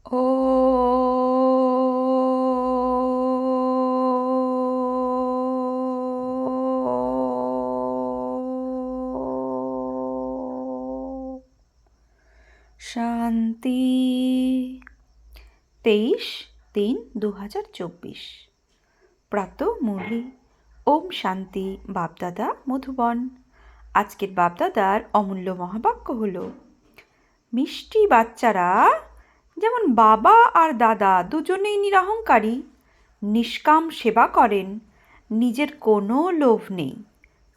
ও শান্তি। 23-3-2024। প্রাত মুরলি। ওম শান্তি। বাপদাদা মধুবন। আজকের বাপদাদার অমূল্য মহাবাক্য হলো, মিষ্টি বাচ্চারা যেমন বাবা আর দাদা দুজনেই নিরহংকারী, নিষ্কাম সেবা করেন, নিজের কোনো লোভ নেই।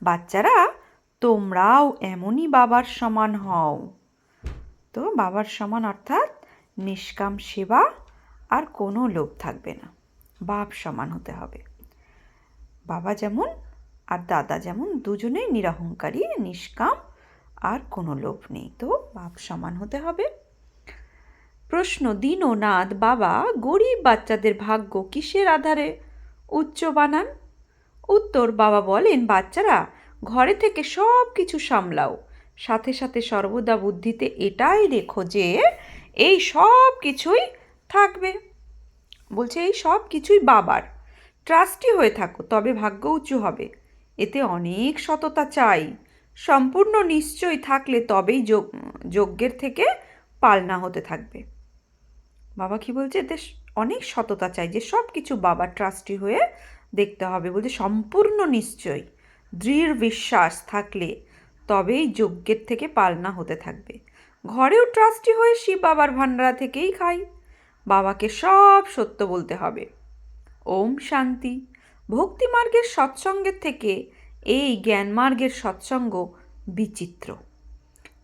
বাচ্চারা তোমরাও এমনই বাবার সমান হও। তো বাবার সমান অর্থাৎ নিষ্কাম সেবা আর কোনো লোভ থাকবে না, বাপ সমান হতে হবে। বাবা যেমন আর দাদা যেমন দুজনেই নিরহংকারী, নিষ্কাম আর কোনো লোভ নেই, তো বাপ সমান হতে হবে। প্রশ্ন, দীননাথ বাবা গরিব বাচ্চাদের ভাগ্য কিসের আধারে উচ্চ বানান? উত্তর, বাবা বলেন, বাচ্চারা ঘরে থেকে সব কিছু সামলাও, সাথে সাথে সর্বদা বুদ্ধিতে এটাই রেখো যে এই সব কিছুই থাকবে। বলছে এই সব কিছুই বাবার, ট্রাস্টি হয়ে থাকো, তবে ভাগ্য উঁচু হবে। এতে অনেক সততা চাই, সম্পূর্ণ নিশ্চয় থাকলে তবেই যজ্ঞের থেকে পালনা হতে থাকবে। বাবা কি বলছে, এতে অনেক সততা চাই, যে সব কিছু বাবার ট্রাস্টি হয়ে দেখতে হবে। বলছে সম্পূর্ণ নিশ্চয়, দৃঢ় বিশ্বাস থাকলে তবেই যজ্ঞের থেকে পালনা হতে থাকবে। ঘরেও ট্রাস্টি হয়ে শিব বাবার ভান্ডারা থেকেই খাই, বাবাকে সব সত্য বলতে হবে। ওম শান্তি। ভক্তি মার্গের সৎসঙ্গের থেকে এই জ্ঞান মার্গের সৎসঙ্গ বিচিত্র।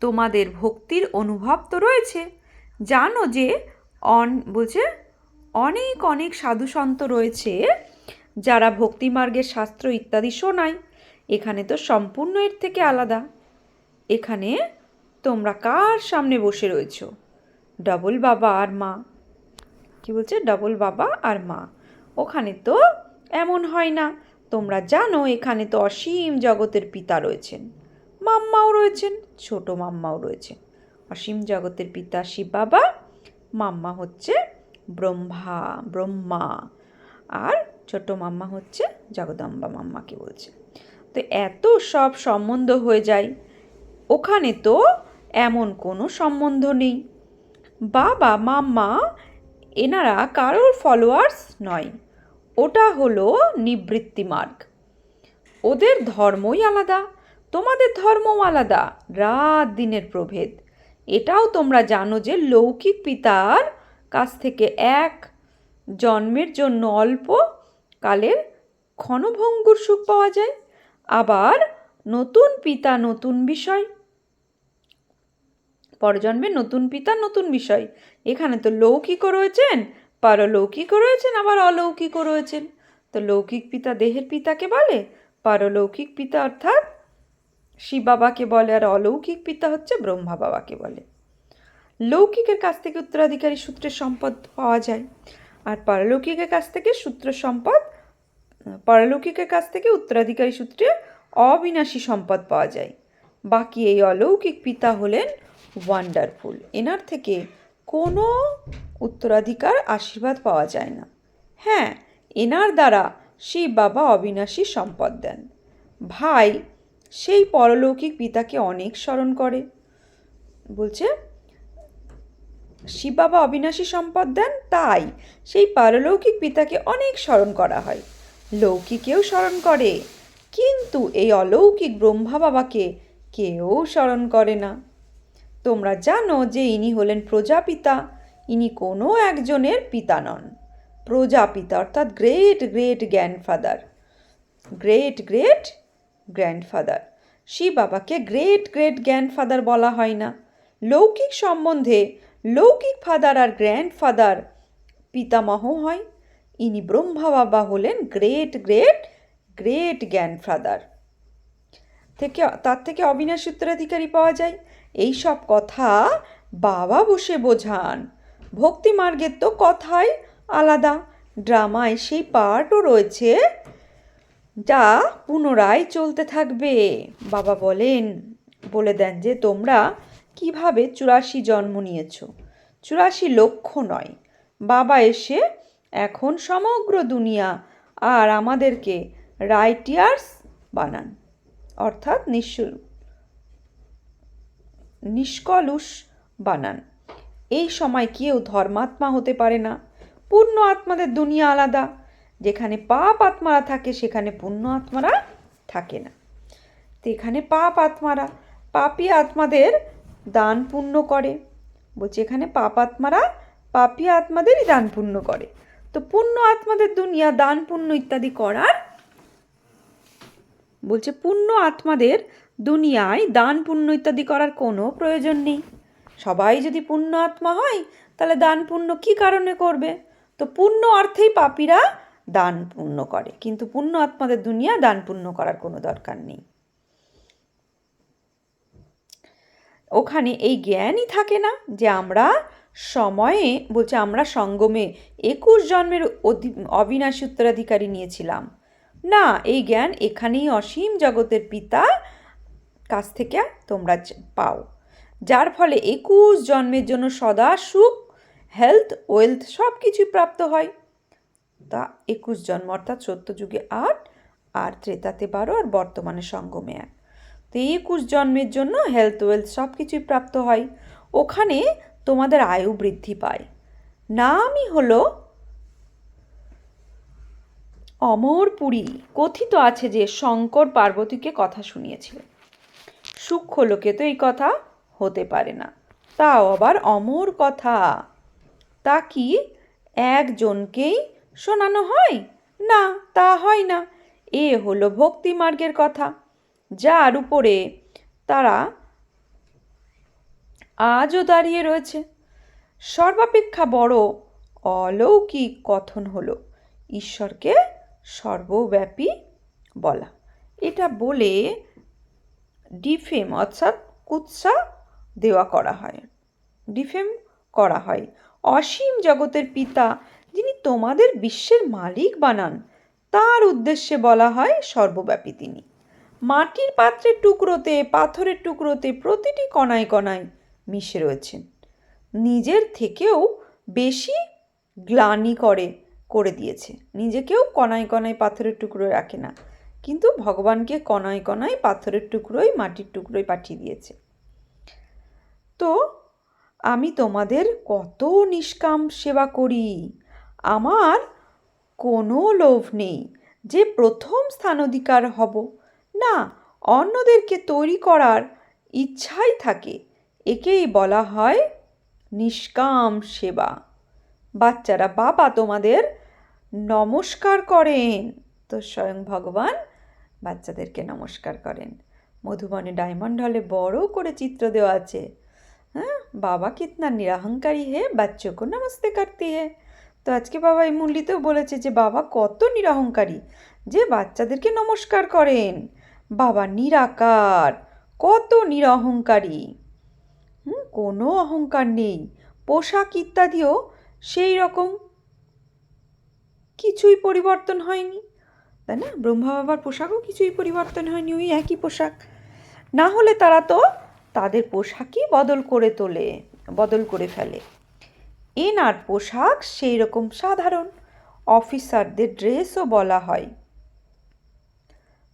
তোমাদের ভক্তির অনুভব তো রয়েছে, জানো যে বলছে অনেক অনেক সাধু সন্ত রয়েছে যারা ভক্তি মার্গের শাস্ত্র ইত্যাদি শোনায়। এখানে তো সম্পূর্ণ এর থেকে আলাদা। এখানে তোমরা কার সামনে বসে রয়েছো? ডবল বাবা আর মা। কি বলছে? ডবল বাবা আর মা। ওখানে তো এমন হয় না। তোমরা জানো এখানে তো অসীম জগতের পিতা রয়েছেন, মাম্মাও রয়েছেন, ছোট মাম্মাও রয়েছেন। অসীম জগতের পিতা শিব বাবা, মাম্মা হচ্ছে ব্রহ্মা, আর ছোট মাম্মা হচ্ছে জগদম্বা মাম্মাকে বলছে। তো এত সব সম্বন্ধ হয়ে যায়, ওখানে তো এমন কোনো সম্বন্ধ নেই। বাবা মাম্মা এনারা কারোর ফলোয়ার্স নয়, ওটা হলো নিবৃত্তি মার্গ। ওদের ধর্মই আলাদা, তোমাদের ধর্মও আলাদা, রাত দিনের প্রভেদ। এটাও তোমরা জানো যে লৌকিক পিতার কাছ থেকে এক জন্মের জন্য অল্প কালের ক্ষণভঙ্গুর সুখ পাওয়া যায়, আবার নতুন পিতা নতুন বিষয়, পরজন্মে নতুন পিতা নতুন বিষয়। এখানে তো লৌকিকও রয়েছেন, পারলৌকিকও রয়েছেন, আবার অলৌকিকও রয়েছেন। তো লৌকিক পিতা দেহের পিতাকে বলে, পারলৌকিক পিতা অর্থাৎ শিব বাবাকে বলে, আর অলৌকিক পিতা হচ্ছে ব্রহ্মা বাবাকে বলে। লৌকিকের কাছ থেকে উত্তরাধিকারী সূত্রে সম্পদ পাওয়া যায়, আর পারলৌকিকের কাছ থেকে পারলৌকিকের কাছ থেকে উত্তরাধিকারী সূত্রে অবিনাশী সম্পদ পাওয়া যায়। বাকি এই অলৌকিক পিতা হলেন ওয়ান্ডারফুল, এনার থেকে কোনো উত্তরাধিকার আশীর্বাদ পাওয়া যায় না। হ্যাঁ, এনার দ্বারা শিব বাবা অবিনাশী সম্পদ দেন। ভাই সেই পরলৌকিক পিতাকে অনেক স্মরণ করে। বলছে শিব বাবা অবিনাশী সম্পদ দেন, তাই সেই পারলৌকিক পিতাকে অনেক স্মরণ করা হয়। লৌকিকেও স্মরণ করে, কিন্তু এই অলৌকিক ব্রহ্মা বাবাকে কেউ স্মরণ করে না। তোমরা জানো যে ইনি হলেন প্রজাপিতা, ইনি কোনো একজনের পিতা নন। প্রজাপিতা অর্থাৎ গ্রেট গ্রেট গ্র্যান্ডফাদার। শিব বাবাকে গ্রেট গ্রেট গ্র্যান্ডফাদার বলা হয় না। লৌকিক সম্বন্ধে লৌকিক ফাদার আর গ্র্যান্ডফাদার পিতামহ হয়। ইনি ব্রহ্মা বাবা হলেন গ্রেট গ্রেট গ্রেট গ্র্যান্ডফাদার। তার থেকে অবিনাশী উত্তরাধিকারী পাওয়া যায়। এই সব কথা বাবা বসে বোঝান। ভক্তি মার্গের তো কথাই আলাদা, ড্রামায় সেই পার্টও রয়েছে যা পুনরায় চলতে থাকবে। বাবা বলে দেন যে তোমরা কিভাবে 84 জন্ম নিয়েছো, 84 লক্ষ নয়। বাবা এসে এখন সমগ্র দুনিয়া আর আমাদেরকে রাইটিয়ার্স বানান, অর্থাৎ নিষ্কলুষ বানান। এই সময় কেউ ধর্মাত্মা হতে পারে না। পুণ্য আত্মাদের দুনিয়া আলাদা। যেখানে পাপ আত্মারা থাকে সেখানে পুণ্য আত্মারা থাকে না। তো এখানে পাপ আত্মারা পাপী আত্মাদের দান পুণ্য করে। বলছে এখানে পাপ আত্মারা পাপী আত্মাদেরই দান পুণ্য করে। তো পুণ্য আত্মাদের দুনিয়া দান পুণ্য ইত্যাদি করার, বলছে পুণ্য আত্মাদের দুনিয়ায় দান পুণ্য ইত্যাদি করার কোনো প্রয়োজন নেই। সবাই যদি পুণ্য আত্মা হয় তাহলে দান পুণ্য কী কারণে করবে? তো পুণ্য অর্থেই পাপীরা দান পুণ্য করে, কিন্তু পুণ্য আত্মাদের দুনিয়া দান পুণ্য করার কোনো দরকার নেই। ওখানে এই জ্ঞানই থাকে না যে আমরা সময়ে, বলছে আমরা সঙ্গমে 21 জন্মের অবিনাশী উত্তরাধিকারী নিয়েছিলাম না। এই জ্ঞান এখানেই অসীম জগতের পিতা কাছ থেকে তোমরা পাও, যার ফলে 21 জন্মের জন্য সদা সুখ, হেলথ, ওয়েলথ সব কিছুই প্রাপ্ত হয়। তা 21 জন্ম অর্থাৎ সত্যযুগে 8 আর ত্রেতাতে 12 আর বর্তমানে সঙ্গমে 1। তো 21 জন্মের জন্য হেলথ, ওয়েলথ সব কিছুই প্রাপ্ত হয়। ওখানে তোমাদের আয়ু বৃদ্ধি পায়। নামই হলো অমরপুরী। কথিত আছে যে শঙ্কর পার্বতীকে কথা শুনিয়েছিলেন। সূক্ষ্ম লোকে তো এই কথা হতে পারে না, তাও আবার অমর কথা। তা কি একজনকেই শোনানো হয়? না, তা হয় না। এ হলো ভক্তি মার্গের কথা, যার উপরে তারা আজও দাঁড়িয়ে রয়েছে। সর্বাপেক্ষা বড় অলৌকিক কথন হলো ঈশ্বরকে সর্বব্যাপী বলা। এটা বলে ডিফেম অর্থাৎ কুৎসা দেওয়া করা হয়, ডিফেম করা হয়। অসীম জগতের পিতা যিনি তোমাদের বিশ্বের মালিক বানান, তার উদ্দেশ্যে বলা হয় সর্বব্যাপী তিনি। মাটির পাত্রের টুকরোতে, পাথরের টুকরোতে, প্রতিটি কণায় কণায় মিশে রয়েছেন। নিজের থেকেও বেশি গ্লানি করে দিয়েছে। নিজেকেও কণায় কণায় পাথরের টুকরো রাখে না, কিন্তু ভগবানকে কণায় কণায় পাথরের টুকরোয়, মাটির টুকরোয় পাঠিয়ে দিয়েছে। তো আমি তোমাদের কত নিষ্কাম সেবা করি। আমার কোনো লোভ নেই যে প্রথম স্থান অধিকার হব না, অন্যদেরকে তৈরি করার ইচ্ছাই থাকে। একেই বলা হয় নিষ্কাম সেবা। বাচ্চারা বাবা তোমাদের নমস্কার করেন। তো স্বয়ং ভগবান বাচ্চাদেরকে নমস্কার করেন। মধুবনে ডায়মন্ড হলে বড় করে চিত্র দেওয়া আছে। হ্যাঁ, বাবা কিতনা নিরহংকারী হে, বাচ্চোं को নমস্তে করতে হে। তো আজকে বাবা এই মুরলিতেও বলেছে যে বাবা কত নিরহংকারী, যে বাচ্চাদেরকে নমস্কার করেন। বাবা নিরাকার, কত নিরহংকারী, কোনো অহংকার নেই। পোশাক ইত্যাদিও সেই রকম কিছুই পরিবর্তন হয়নি, তাই না? ব্রহ্মা বাবার পোশাকও কিছুই পরিবর্তন হয়নি, ওই একই পোশাক। না হলে তারা তো তাদের পোশাকই বদল করে ফেলে। এনার পোশাক সেই রকম সাধারণ। অফিসারদের ড্রেসও বলা হয়,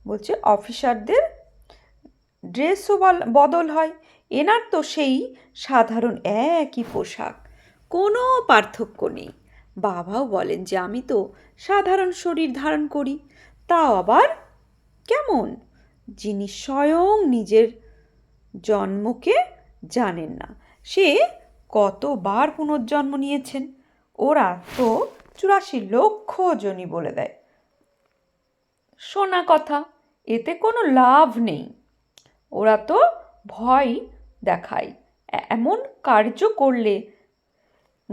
বলছে অফিসারদের ড্রেসও বদল হয়। এনার তো সেই সাধারণ একই পোশাক, কোনো পার্থক্য নেই। বাবাও বলেন যে আমি তো সাধারণ শরীর ধারণ করি। তাও আবার কেমন? যিনি স্বয়ং নিজের জন্মকে জানেন না, সে কতবার পুনর্জন্ম নিয়েছেন। ওরা তো 84 লক্ষ জনই বলে দেয়। শোনা কথা, এতে কোনো লাভ নেই। ওরা তো ভয় দেখায়, এমন কার্য করলে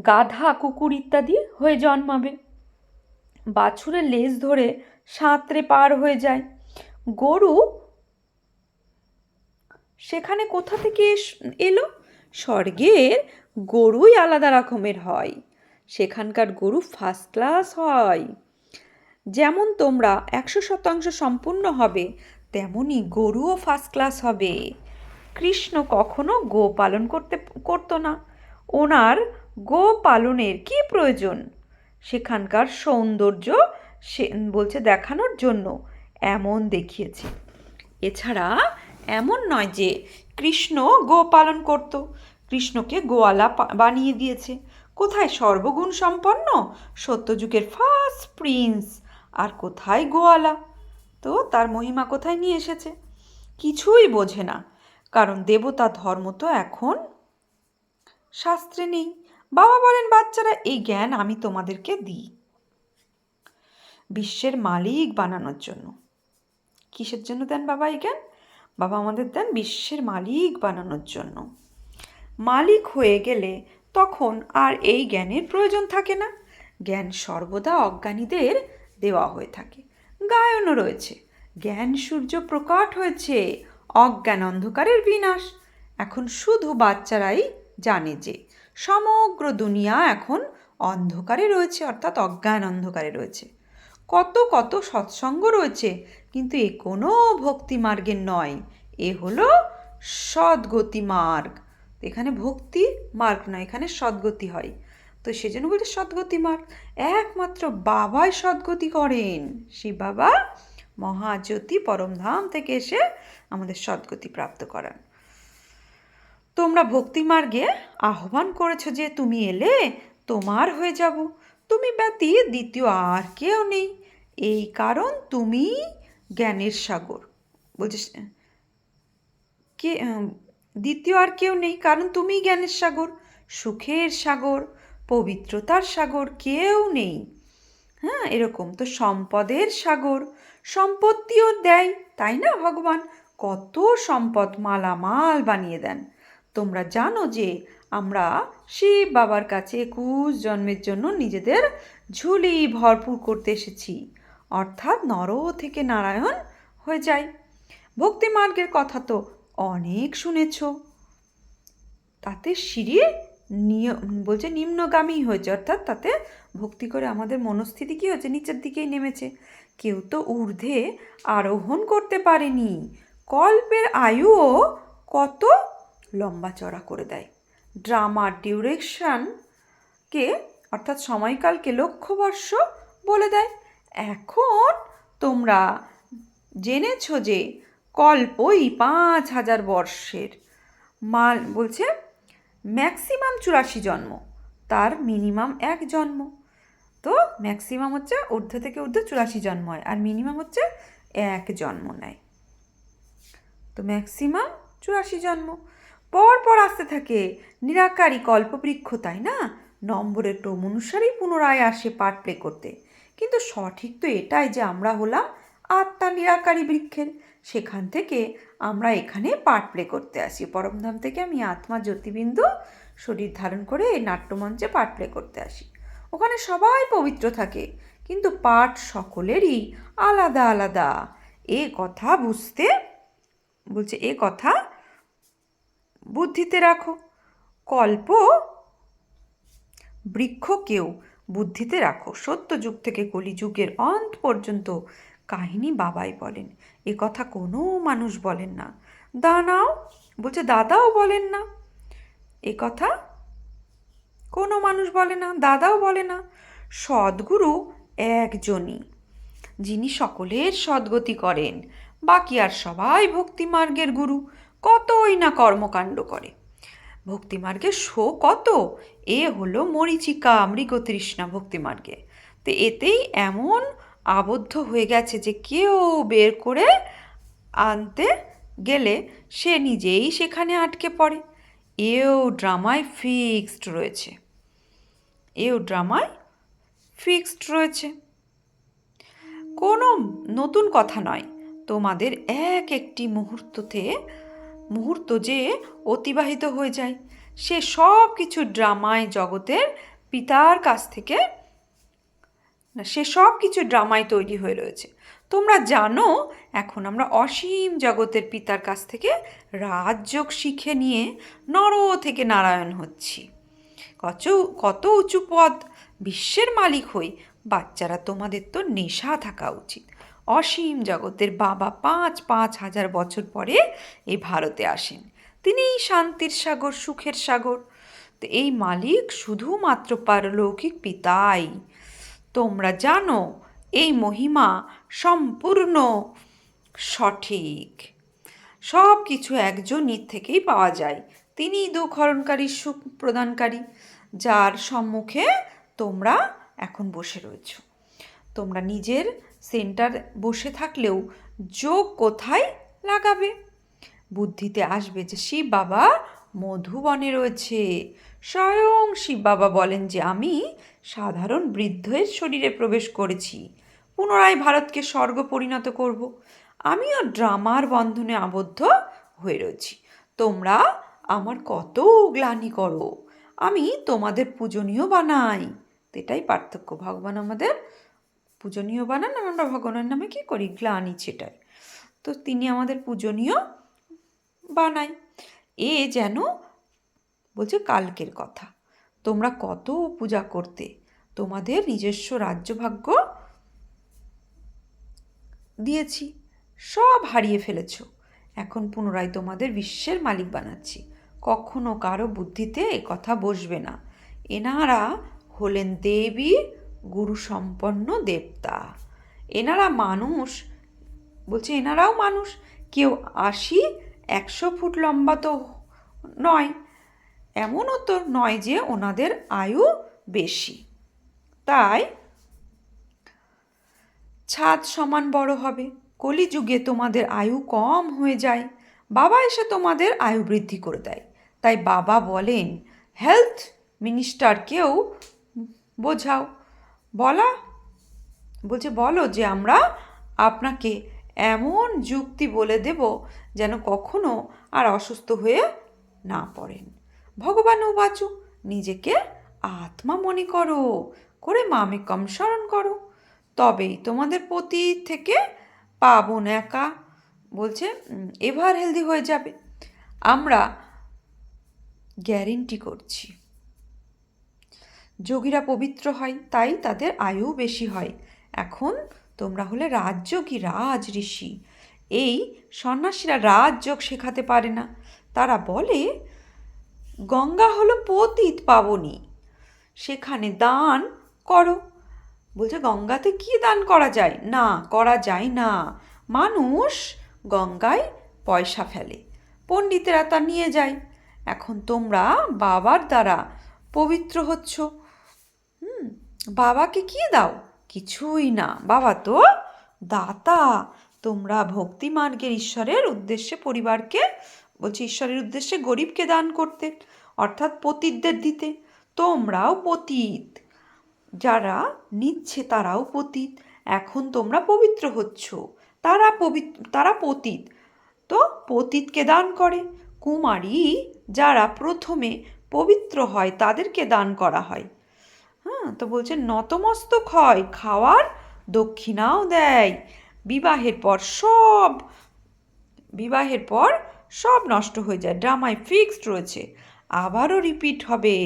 গাধা, কুকুর ইত্যাদি হয়ে জন্মাবে। বাছুরের লেজ ধরে সাঁতরে পার হয়ে যায়। গরু সেখানে কোথা থেকে এলো? স্বর্গের গরুই আলাদা রকমের হয়, সেখানকার গরু ফার্স্ট ক্লাস হয়। যেমন তোমরা 100% সম্পূর্ণ হবে, তেমনি গরুও ফার্স্ট ক্লাস হবে। কৃষ্ণ কখনো গো পালন করতো না। ওনার গো পালনের কি প্রয়োজন? সেখানকার সৌন্দর্য সে বলছে দেখানোর জন্য এমন দেখিয়েছে। এছাড়া এমন নয় যে কৃষ্ণ গো পালন করত, কৃষ্ণকে গোয়ালা বানিয়ে দিয়েছে। কোথায় সর্বগুণ সম্পন্ন সত্যযুগের ফার্স্ট প্রিন্স, আর কোথায় গোয়ালা? তো তার মহিমা কোথায় নিয়ে এসেছে? কিছুই বোঝে না, কারণ দেবতা ধর্ম তো এখন শাস্ত্রে নেই। বাবা বলেন, বাচ্চারা, এই জ্ঞান আমি তোমাদেরকে দিই বিশ্বের মালিক বানানোর জন্য। কিসের জন্য দেন বাবা এই জ্ঞান? বাবা আমাদের দেন বিশ্বের মালিক বানানোর জন্য। মালিক হয়ে গেলে তখন আর এই জ্ঞানের প্রয়োজন থাকে না। জ্ঞান সর্বদা অজ্ঞানীদের দেওয়া হয়ে থাকে। গায়নও রয়েছে, জ্ঞান সূর্য প্রকট হয়েছে, অজ্ঞান অন্ধকারের বিনাশ। এখন শুধু বাচ্চারাই জানে যে সমগ্র দুনিয়া এখন অন্ধকারে রয়েছে, অর্থাৎ অজ্ঞান অন্ধকারে রয়েছে। কত কত সৎসঙ্গ রয়েছে, কিন্তু এ কোনো ভক্তি মার্গের নয়, এ হলো সদ্গতি মার্গ। এখানে ভক্তি মার্গ নয়, এখানে সদ্গতি হয়। তো সেজন্য বলছে সদ্গতি মার্গ। একমাত্র বাবাই সদ্গতি করেন। শিব বাবা মহাজ্যোতি পরমধাম থেকে এসে আমাদের সদ্গতি প্রাপ্ত করান। তোমরা ভক্তি মার্গে আহ্বান করেছো যে তুমি এলে তোমার হয়ে যাব, তুমি ব্যতী দ্বিতীয় আর কেউ নেই, এই কারণ তুমি জ্ঞানের সাগর। বলছিস কে দ্বিতীয় আর কেউ নেই, কারণ তুমি জ্ঞানের সাগর, সুখের সাগর, পবিত্রতার সাগর, কেউ নেই। হ্যাঁ, এরকম তো সম্পদের সাগর, সম্পত্তিও দেয়, তাই না? ভগবান কত সম্পদ মালামাল বানিয়ে দেন। তোমরা জানো যে আমরা শিব বাবার কাছে 21 জন্মের জন্য নিজেদের ঝুলি ভরপুর করতে এসেছি, অর্থাৎ নর থেকে নারায়ণ হয়ে যাই। ভক্তি মার্গের কথা তো অনেক শুনেছ, তাতে সিঁড়ি বলছে নিম্নগামী হয়েছে, অর্থাৎ তাতে ভক্তি করে আমাদের মনস্থিতি কী হয়েছে, নিচের দিকেই নেমেছে। কেউ তো ঊর্ধ্বে আরোহণ করতে পারেনি। কল্পের আয়ুও কত লম্বা চড়া করে দেয়। ড্রামার ডিউরেশনকে অর্থাৎ সময়কালকে লক্ষবর্ষ বলে দেয়। এখন তোমরা জেনেছ যে কল্পই 5000 বর্ষের মাল, বলছে ম্যাক্সিমাম 84 জন্ম, তার মিনিমাম 1 জন্ম। তো ম্যাক্সিমাম হচ্ছে ঊর্ধ্ব থেকে ঊর্ধ্ব 84 জন্ম হয়, আর মিনিমাম হচ্ছে 1 জন্ম নেয়। তো ম্যাক্সিমাম 84 জন্ম পর পর আসতে থাকে নিরাকারী কল্পবৃক্ষ, তাই না? নম্বরের ক্রম অনুসারেই পুনরায় আসে পার্ট প্লে করতে। কিন্তু সঠিক তো এটাই যে আমরা হলাম আত্মা নিরাকারী বৃক্ষের, সেখান থেকে আমরা এখানে পার্ট প্লে করতে আসি। পরমধাম থেকে আমি আত্মা জ্যোতিবিন্দু শরীর ধারণ করে এই নাট্যমঞ্চে পার্ট প্লে করতে আসি। ওখানে সবাই পবিত্র থাকে, কিন্তু পাঠ সকলেরই আলাদা আলাদা। এ কথা বুঝতে বলছে, এ কথা বুদ্ধিতে রাখো। কল্প বৃক্ষকেও বুদ্ধিতে রাখো। সত্যযুগ থেকে কলিযুগের অন্ত পর্যন্ত কাহিনী বাবাই বলেন, এ কথা কোনো মানুষ বলেন না। দাদাও বলেন না, এ কথা কোনো মানুষ বলে না, দাদাও বলে না। সদ্গুরু একজনই, যিনি সকলের সদ্গতি করেন। বাকি আর সবাই ভক্তিমার্গের গুরু, কতই না কর্মকাণ্ড করে। ভক্তিমার্গের শো কত, এ হলো মরীচিকা মৃগতৃষ্ণা ভক্তিমার্গে। তো এতেই এমন আবদ্ধ হয়ে গেছে যে কেউ বের করে আনতে গেলে সে নিজেই সেখানে আটকে পড়ে। এও ড্রামায় ফিক্সড রয়েছে, কোনো নতুন কথা নয়। তোমাদের এক একটি মুহূর্ত যে অতিবাহিত হয়ে যায়, সে সব কিছু ড্রামায় জগতের পিতার কাছ থেকে, সে সব কিছু ড্রামায় তৈরি হয়ে রয়েছে। তোমরা জানো এখন আমরা অসীম জগতের পিতার কাছ থেকে রাজযোগ শিখে নিয়ে নর থেকে নারায়ণ হচ্ছি। কত উঁচু পদ, বিশ্বের মালিক হই। বাচ্চারা, তোমাদের তো নেশা থাকা উচিত। অসীম জগতের বাবা 5,000 বছর পরে এই ভারতে আসেন। তিনিই শান্তির সাগর, সুখের সাগর। তো এই মালিক শুধুমাত্র পারলৌকিক পিতাই। তোমরা জানো এই মহিমা সম্পূর্ণ সঠিক। সব কিছু একজনই থেকেই পাওয়া যায়। তিনিই দুঃখ হরণকারী, সুখ প্রদানকারী, যার সম্মুখে তোমরা এখন বসে রয়েছ। তোমরা নিজের সেন্টার বসে থাকলেও যোগ কোথায় লাগাবে? বুদ্ধিতে আসবে যে শিব বাবা মধুবনে রয়েছে। স্বয়ং শিব বাবা বলেন যে আমি সাধারণ বৃদ্ধের শরীরে প্রবেশ করেছি, পুনরায় ভারতকে স্বর্গ পরিণত করব। আমিও ড্রামার বন্ধনে আবদ্ধ হয়ে রয়েছি। তোমরা আমার কত গ্লানি করো, আমি তোমাদের পূজনীয় বানাই। এটাই পার্থক্য। ভগবান আমাদের পূজনীয় বানান, আমরা ভগবানের নামে কি করি? গ্লানি ছেটাই। তো তিনি আমাদের পূজনীয় বানাই। এ যেন বলছে কালকের কথা। তোমরা কত পূজা করতে, তোমাদের নিজস্ব রাজ্যভাগ্য দিয়েছি, সব হারিয়ে ফেলেছ। এখন পুনরায় তোমাদের বিশ্বের মালিক বানাচ্ছি। কখনো কারো বুদ্ধিতে এ কথা বসবে না। এনারা হলেন দেবী গুরু সম্পন্ন দেবতা। এনারা মানুষ, বলছে এনারাও মানুষ। কেউ 80-100 ফুট লম্বা তো নয়, এমনও তো নয় যে ওনাদের আয়ু বেশি। তাই ছাদ সমান বড় হবে। কলিযুগে তোমাদের আয়ু কম হয়ে যায়, বাবা এসে তোমাদের আয়ু বৃদ্ধি করে দেয়। তাই বাবা বলেন হেলথ মিনিস্টারকেও বোঝাও, বলো যে আমরা আপনাকে এমন যুক্তি বলে দেব যেন কখনো আর অসুস্থ হয়ে না পড়েন। ভগবানও বাঁচো, নিজেকে আত্মা মনে করো, করে মামেকম স্মরণ করো, তবেই তোমাদের পতি থেকে পাবন একা বলছে এভার হেলদি হয়ে যাবে। আমরা গ্যারেন্টি করছি। যোগীরা পবিত্র হয়, তাই তাদের আয়ু বেশি হয়। এখন তোমরা হলে রাজযোগী, রাজ ঋষি। এই সন্ন্যাসীরা রাজযোগ শেখাতে পারে না। তারা বলে গঙ্গা হলো পতিত পাবনী, সেখানে দান করো। বলছে গঙ্গাতে কি দান করা যায়? না, করা যায় না। মানুষ গঙ্গায় পয়সা ফেলে, পণ্ডিতেরা তা নিয়ে যায়। এখন তোমরা বাবার দ্বারা পবিত্র হচ্ছ। বাবাকে কি দাও? কিছুই না, বাবা তো দাতা। তোমরা ভক্তি মার্গের ঈশ্বরের উদ্দেশ্যে পরিবারকে, বলছে ঈশ্বরের উদ্দেশ্যে গরিবকে দান করতে, অর্থাৎ পতিতদের দিতে। তোমরাও পতিত, যারা নিচ্ছে তারাও পতিত। এখন তোমরা পবিত্র হচ্ছ, তারা পতিত, তো পতিতকে দান করে। কুমারী যারা প্রথমে পবিত্র হয় তাদেরকে দান করা হয়। তো বলছে নতমস্তক হয়, খাওয়ার দক্ষিণাও দেয়। বিবাহের পর সব নষ্ট হয়ে যায়। ড্রামায় ফিক্সড রয়েছে, আবারও রিপিট হবে।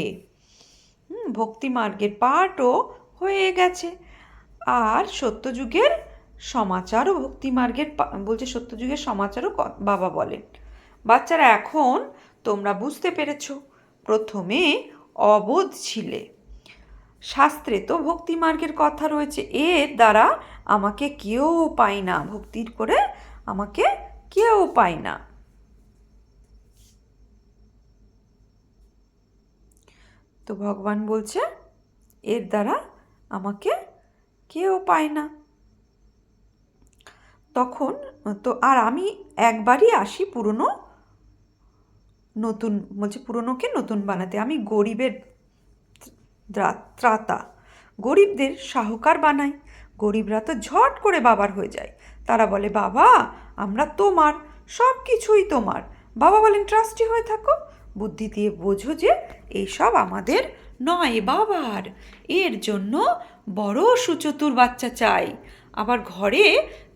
ভক্তি মার্গের পাঠও হয়ে গেছে। আর সত্যযুগের সমাচারও ভক্তি মার্গের বলছে সত্যযুগের সমাচারও বাবা বলেন। বাচ্চারা এখন তোমরা বুঝতে পেরেছ, প্রথমে অবোধ ছিলে। শাস্ত্রে তো ভক্তি মার্গের কথা রয়েছে, এর দ্বারা আমাকে কেউ পায় না, ভক্তির করে আমাকে কেউ পায় না। তো ভগবান বলছে এর দ্বারা আমাকে কেউ পায় না। তখন তো আর আমি একবারই আসি পুরনোকে নতুন বানাতে। আমি গরিবের ত্রাতা, গরিবদের সাহুকার বানাই। গরিবরা তো ঝট করে বাবার হয়ে যায়। তারা বলে বাবা আমরা তোমার, সব কিছুই তোমার। বাবা বলেন ট্রাস্টি হয়ে থাকো, বুদ্ধি দিয়ে বোঝো যে এইসব আমাদের নয়, বাবার। এর জন্য বড় সুচতুর বাচ্চা চাই। আবার ঘরে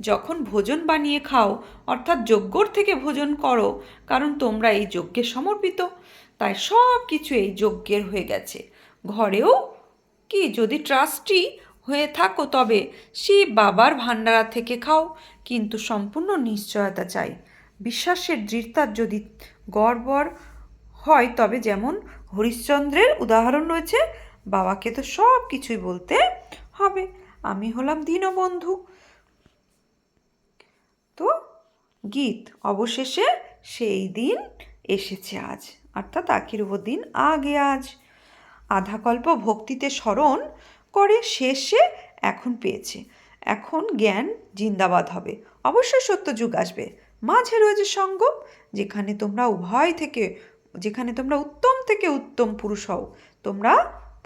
যখন ভোজন বানিয়ে খাও, অর্থাৎ যজ্ঞর থেকে ভোজন করো, কারণ তোমরা এই যজ্ঞে সমর্পিত, তাই সব কিছু এই যজ্ঞের হয়ে গেছে। ঘরেও কি যদি ট্রাস্টি হয়ে থাকো তবে শিব বাবার ভান্ডারা থেকে খাও, কিন্তু সম্পূর্ণ নিশ্চয়তা চাই। বিশ্বাসের দৃঢ়তার যদি গড়বড় হয় তবে যেমন হরিশ্চন্দ্রের উদাহরণ রয়েছে, বাবাকে তো সব কিছুই বলতে হবে। আমি হলাম দীনবন্ধু। তো গীত অবশেষে সেই দিন এসেছে আজ, অর্থাৎ আখির দিন আগে আজ। আধাকল্প ভক্তিতে স্মরণ করে শেষে এখন পেয়েছে। এখন জ্ঞান জিন্দাবাদ হবে। অবশ্যই সত্য যুগ আসবে। মাঝে রয়েছে সঙ্গম, যেখানে তোমরা উত্তম থেকে উত্তম পুরুষ হও। তোমরা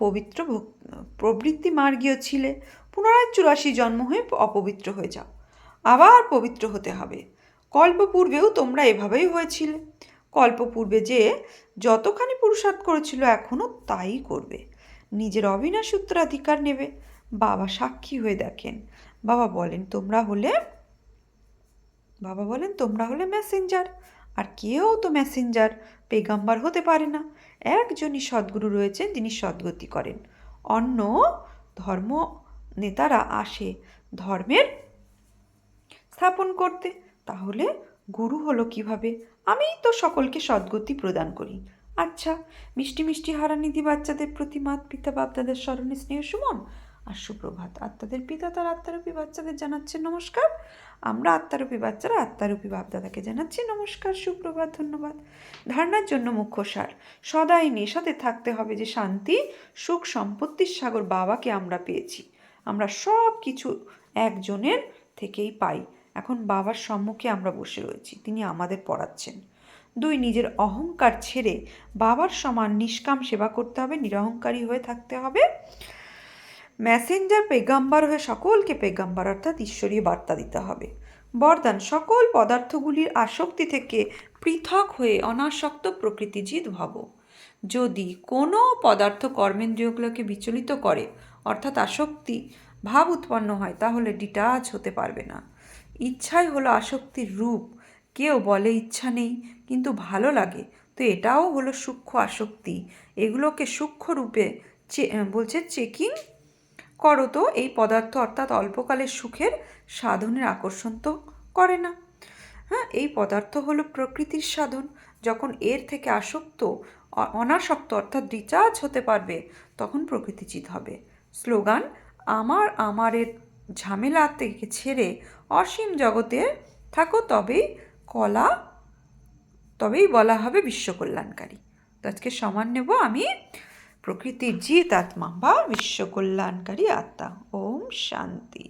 পবিত্র প্রবৃত্তি মার্গীয় ছিলে, পুনরায় 84 জন্ম হয়ে অপবিত্র হয়ে যাও, আবার পবিত্র হতে হবে। কল্পপূর্বেও তোমরা এভাবেই হয়েছিলে। কল্পপূর্বে যে যতখানি পুরুষার্থ করেছিল এখনও তাই করবে। নিজের অবিনাশী উত্তরাধিকার নেবে। বাবা সাক্ষী হয়ে দেখেন। বাবা বলেন তোমরা হলে মেসেঞ্জার, আর কেউ তো মেসেঞ্জার পেগাম্বার হতে পারে না। একজনই সদ্গুরু রয়েছেন যিনি সদ্গতি করেন। অন্য ধর্ম নেতারা আসে ধর্মের স্থাপন করতে। তাহলে গুরু হলো কিভাবে? আমিই তো সকলকে সদ্গতি প্রদান করি। আচ্ছা, মিষ্টি মিষ্টি হারানিধি বাচ্চাদের প্রতি মাত পিতা বাপদাদের স্মরণে স্নেহ সুমন আর সুপ্রভাত। আত্মাদের পিতা তার আত্মারূপী বাচ্চাদের জানাচ্ছে নমস্কার। আমরা আত্মারূপী বাচ্চারা আত্মারূপী বাপদাদাকে জানাচ্ছি নমস্কার, সুপ্রভাত, ধন্যবাদ। ধারণার জন্য মুখ্য সার: সদাই নেশাতে থাকতে হবে যে শান্তি, সুখ, সম্পত্তির সাগর বাবাকে আমরা পেয়েছি। আমরা সব কিছু একজনের থেকেই পাই। এখন বাবার সম্মুখে আমরা বসে রয়েছি, তিনি আমাদের পড়াচ্ছেন। 2, নিজের অহংকার ছেড়ে বাবার সমান নিষ্কাম সেবা করতে হবে, নিরহংকারী হয়ে থাকতে হবে। মেসেঞ্জার পেগাম্বার হয়ে সকলকে পেগাম্বার অর্থাৎ ঈশ্বরীয় বার্তা দিতে হবে। বরদান: সকল পদার্থগুলির আসক্তি থেকে পৃথক হয়ে অনাসক্ত প্রকৃতিজিৎ ভব। যদি কোনো পদার্থ কর্মেন্দ্রিয়গুলোকে বিচলিত করে অর্থাৎ আসক্তি ভাব উৎপন্ন হয়, তাহলে ডিটাচ হতে পারবে না। ইচ্ছাই হলো আসক্তির রূপ। কেউ বলে ইচ্ছা নেই কিন্তু ভালো লাগে, তো এটাও হলো সূক্ষ্ম আসক্তি। এগুলোকে সূক্ষ্ম রূপে বলছে চেকিং করো, তো এই পদার্থ অর্থাৎ অল্পকালের সুখের সাধনের আকর্ষণ তো করে না। এই পদার্থ হলো প্রকৃতির সাধন। যখন এর থেকে অনাসক্ত অর্থাৎ ডিচার্জ হতে পারবে, তখন প্রকৃতিচিৎ হবে। স্লোগান: আমারের ঝামেলা থেকে ছেড়ে অসীম জগতে থাকো, তবেই বলা হবে বিশ্বকল্যাণকারী। তো আজকে সমান নেব আমি প্রকৃতির জিত আত্মা বা বিশ্বকল্যাণকারী আত্মা। ওম শান্তি।